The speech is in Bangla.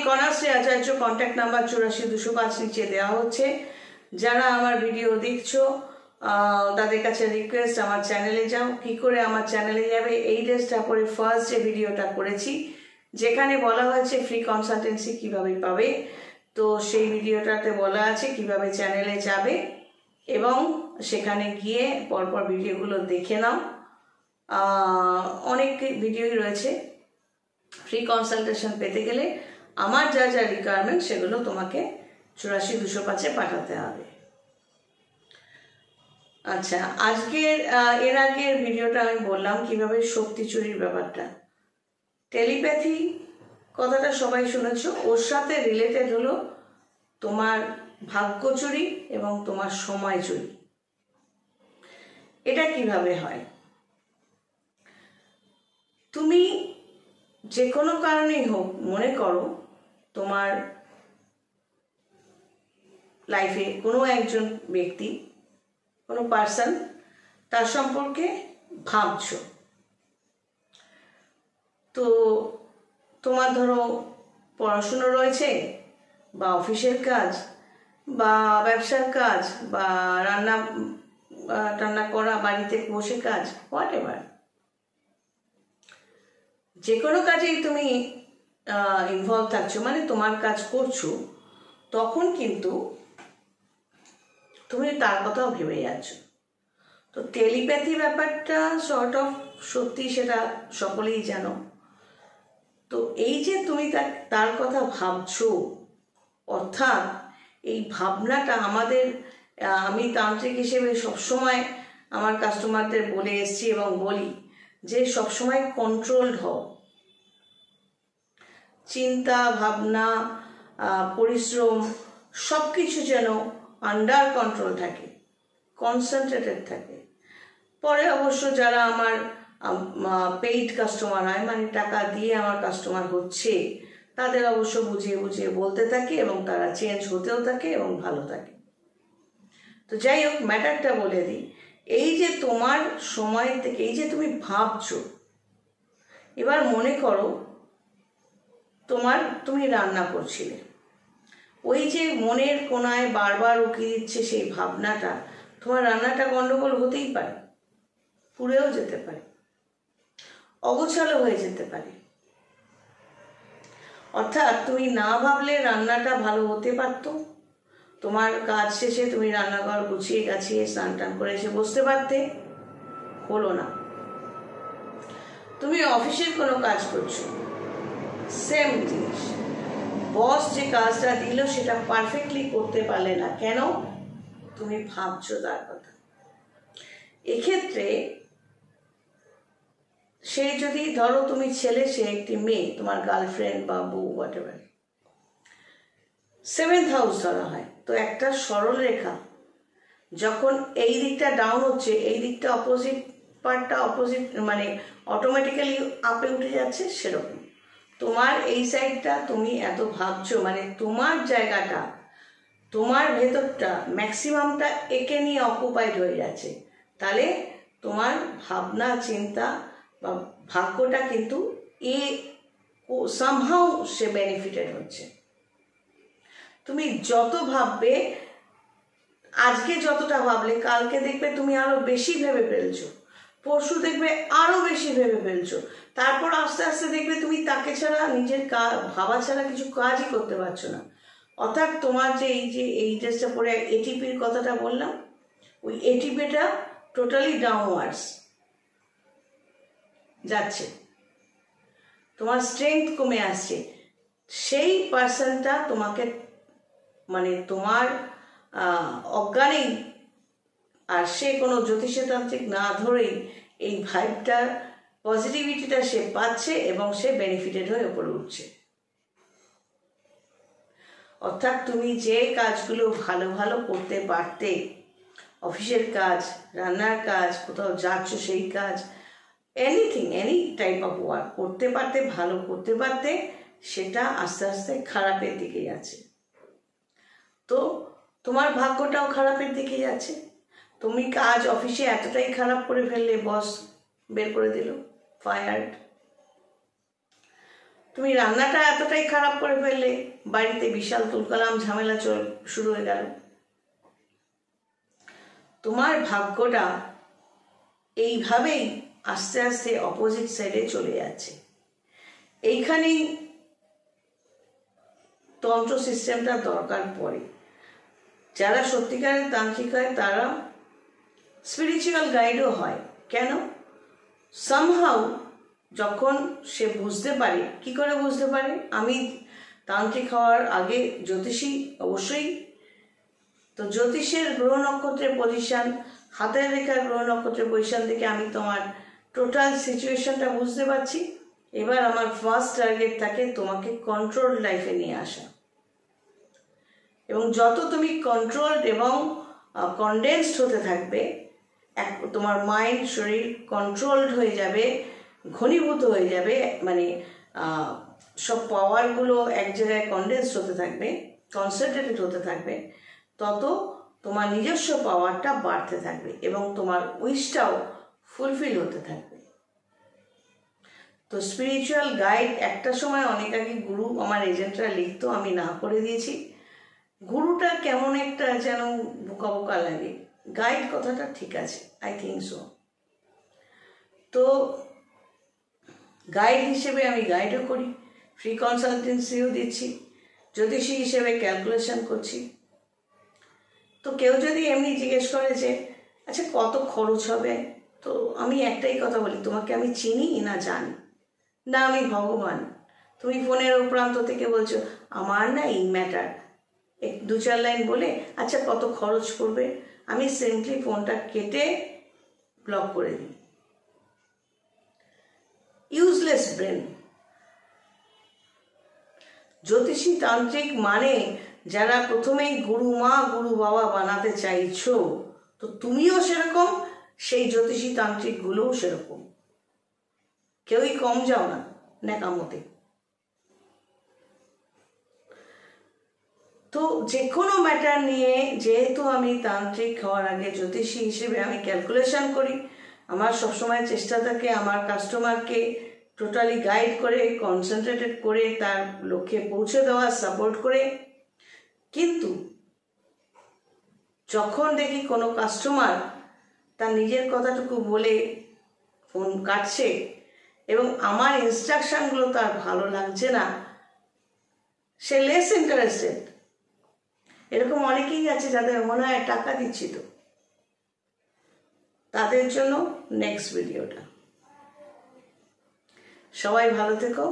কণাশ্রী আচার্য, কন্ট্যাক্ট নাম্বার 84-205 নিচে দেওয়া হচ্ছে। যারা আমার ভিডিও দেখছো তাদের কাছে রিকোয়েস্ট, আমার চ্যানেলে যাও। কি করে আমার চ্যানেলে যাবে? এই ড্রেসটা পরে ফার্স্ট যে ভিডিওটা করেছি যেখানে বলা হয়েছে ফ্রি কনসালটেন্সি কিভাবে পাবে, তো সেই ভিডিওটাতে বলা আছে কিভাবে চ্যানেলে যাবে এবং সেখানে গিয়ে পরপর ভিডিওগুলো দেখে নাও। অনেক ভিডিওই রয়েছে। ফ্রি কনসালটেশন পেতে গেলে আমার যা যা রিকোয়ারমেন্ট সেগুলো তোমাকে 84-205 পাঠাতে হবে। আচ্ছা, আজকের এর আগের ভিডিওটা আমি বললাম কিভাবে শক্তি চুরির ব্যাপারটা। টেলিপ্যাথি কথাটা সবাই শুনেছ, ওর সাথে রিলেটেড হলো তোমার ভাগ্য চুরি এবং তোমার সময় চুরি। এটা কিভাবে হয়? তুমি যে কোনো কারণেই হোক, মনে করো তোমার লাইফে কোনো একজন ব্যক্তি, কোনো পার্সন, তার সম্পর্কে ভাবছো। তো তোমার ধরো পড়াশুনো রয়েছে, বা অফিসের কাজ, বা ব্যবসার কাজ, বা রান্না করা, বাড়িতে বসে কাজ, হোয়াট এভার, যে কোনো কাজেই তুমি ইনভলভ থাকছো, মানে তোমার কাজ করছো, তখন কিন্তু তুমি তার কথাও ভেবে যাচ্ছ। তো টেলিপ্যাথি ব্যাপারটা সর্ট অফ সত্যি, সেটা সকলেই জানো। তো এই যে তুমি তার কথা ভাবছো, অর্থাৎ এই ভাবনাটা আমাদের, আমি তান্ত্রিক হিসেবে সবসময় আমার কাস্টমারদের বলে এসেছি এবং বলি যে সবসময় কন্ট্রোলড হও। চিন্তা ভাবনা, পরিশ্রম সব কিছু যেন আন্ডার কন্ট্রোল থাকে, কনসেন্ট্রেটেড থাকে। পরে অবশ্য যারা আমার পেইড কাস্টমার হয়, মানে টাকা দিয়ে আমার কাস্টমার হচ্ছে, তাদের অবশ্য বুঝিয়ে বুঝিয়ে বলতে থাকে এবং তারা চেঞ্জ হতেও থাকে এবং ভালো থাকে। তো যাই হোক, ম্যাটারটা বলে দিই। এই যে তোমার সময় থেকে এই যে তুমি ভাবছো, এবার মনে করো তুমি রান্না করছিলে, ওই যে মনের কোনায় বারবার উকি দিচ্ছে সেই ভাবনাটা, তোমার রান্নাটা গন্ডগোল হতেই পারে, পুড়েও যেতে পারে, অগোছালো হয়ে যেতে পারে। অর্থাৎ তুমি না ভাবলে রান্নাটা ভালো হতে পারত। তোমার কাজ শেষে তুমি রান্নাঘর গুছিয়ে গাছিয়ে স্নান টান করে এসে বসতে পারতে, হলো না। তুমি অফিসের কোনো কাজ করছো, সেম জিনিস, বস যে কাজটা দিল সেটা পারফেক্টলি করতে পারলে না, কেন? তুমি ভাবছো তার কথা। এক্ষেত্রে সে যদি, ধরো তুমি ছেলে, সে একটি মেয়ে, তোমার গার্লফ্রেন্ড বা বউ, হোয়াট এভার, 7th হাউস ধরা হয়। তো একটা সরল রেখা যখন এই দিকটা ডাউন হচ্ছে, এই দিকটা অপোজিট, পার্টটা অপোজিট, মানে অটোমেটিক্যালি আপে উঠে যাচ্ছে, সেরকম তোমার এই সাইডটা তুমি এত ভাবছো, মানে তোমার জায়গাটা, তোমার ভেতরটা ম্যাক্সিমামটা একে নিয়ে অকুপাইড হয়ে যাচ্ছে। তাহলে তোমার ভাবনা চিন্তা বা ভাগ্যটা কিন্তু সামহাউ সে বেনিফিটেড হচ্ছে। তুমি যত ভাববে, আজকে যতটা ভাবলে, কালকে দেখবে তুমি আরো বেশি ভেবে ফেলছো, পরশু দেখবে আরো বেশি ভেবে ফেলছো, তারপর আস্তে আস্তে দেখবে তুমি তাকে ছাড়া, নিজের ভাবা ছাড়া কিছু কাজই করতে পারছো না। অর্থাৎ তোমার যে এই ড্রেসটা পরে এটিপির কথাটা বললাম, ওই এটিপিটা টোটালি ডাউনওয়ার্ডস যাচ্ছে, তোমার স্ট্রেংথ কমে আসছে। সেই পার্সনটা তোমাকে, মানে তোমার অজ্ঞানেই, আর সে কোনো জ্যোতিষতান্ত্রিক না ধরেই এই ভাইবটা, পজিটিভিটিটা সে পাচ্ছে এবং সে বেনিফিটেড হয়ে উপরে উঠছে। অর্থাৎ তুমি যে কাজগুলো ভালো ভালো করতে পারতে, অফিসের কাজ, রান্নার কাজ, কোথাও যাচ্ছ সেই কাজ, anything, any type of work করতে পারতে, ভালো করতে পারতে, সেটা আস্তে আস্তে খারাপের দিকে যাচ্ছে। তো তোমার ভাগ্যটাও খারাপের দিকে যাচ্ছে। তুমি কাজ অফিসে এতটাই খারাপ করে ফেললে, বস বের করে দিল, ফায়ার্ড। তুমি রান্নাটা এতটাই খারাপ করে ফেললে, বাড়িতে বিশাল তুলকালাম ঝামেলা শুরু হয়ে গেল। তোমার ভাগ্যটা এইভাবেই আস্তে আস্তে অপোজিট সাইডে চলে যাচ্ছে। এইখানেই তন্ত্র সিস্টেমটা দরকার পড়ে। যারা সত্যিকারের তান্ত্রিক হয় তারা স্পিরিচুয়াল গাইডও হয়। কেন? সামহাউ যখন সে বুঝতে পারে, কি করে বুঝতে পারে? আমি তান্ত্রিক হওয়ার আগে জ্যোতিষী অবশ্যই, তো জ্যোতিষের গ্রহ নক্ষত্রের পজিশন, হাতের রেখার গ্রহ নক্ষত্রের পজিশন থেকে আমি তোমার টোটাল সিচুয়েশনটা বুঝতে পারছি। এবার আমার ফার্স্ট টার্গেট থাকে তোমাকে কন্ট্রোল লাইফে নিয়ে আসা, এবং যত তুমি কন্ট্রোলড এবং কনডেন্সড হতে থাকবে, তোমার মাইন্ড শরীর কন্ট্রোলড হয়ে যাবে, ঘনীভূত হয়ে যাবে, মানে সব পাওয়ারগুলো এক জায়গায় কনডেন্সড হতে থাকবে, কনসেন্ট্রেটেড হতে থাকবে, তত তোমার নিজস্ব পাওয়ারটা বাড়তে থাকবে এবং তোমার উইশটাও ফুলফিল হতে থাকবে। তো স্পিরিচুয়াল গাইড একটা সময় অনেক আগে গুরু আমার এজেন্টরা লিখতো, আমি না করে দিয়েছি। গুরুটা কেমন একটা যেন বোকা বোকা লাগে, গাইড কথাটা ঠিক আছে, আই থিঙ্ক সো। তো গাইড হিসেবে আমি গাইডও করি, ফ্রি কনসালটেন্সিও দিচ্ছি, জ্যোতিষী হিসেবে ক্যালকুলেশন করছি। তো কেউ যদি এমনি জিজ্ঞেস করে যে আচ্ছা কত খরচ হবে, তো আমি একটাই কথা বলি, তোমাকে আমি চিনি না জানি না, আমি ভগবান। তুমি ফোনের প্রান্ত থেকে বলছো আমার না এই ম্যাটার, দু চার লাইন বলে আচ্ছা কত খরচ করবে, আমি সিম্পলি ফোনটা কেটে ব্লক করে দিই। Useless brain. জ্যোতিষী তান্ত্রিক মানে যারা প্রথমেই গুরু মা গুরু বাবা বানাতে চাইছো, তো তুমিও সেরকম, সেই জ্যোতিষী তান্ত্রিকগুলোও সেরকম, কেউই কম যাও না ন্যাকামতে। তো যে কোনো ম্যাটার নিয়ে, যেহেতু আমি তান্ত্রিক হওয়ার আগে জ্যোতিষী হিসেবে আমি ক্যালকুলেশন করি, আমার সবসময় চেষ্টা থাকে আমার কাস্টমারকে টোটালি গাইড করে, কনসেন্ট্রেটেড করে তার লক্ষ্যে পৌঁছে দেওয়া, সাপোর্ট করে। কিন্তু যখন দেখি কোনো কাস্টমার তার নিজের কথাটুকু বলে ফোন কাটছে এবং আমার ইনস্ট্রাকশনগুলো তার ভালো লাগছে না, সে লেস ইন্টারেস্টেড, এরকম অনেকেই আছে যাদের মনে হয় টাকা দিচ্ছি তো, তাদের জন্য নেক্সট ভিডিওটা। সবাই ভালো থেকো।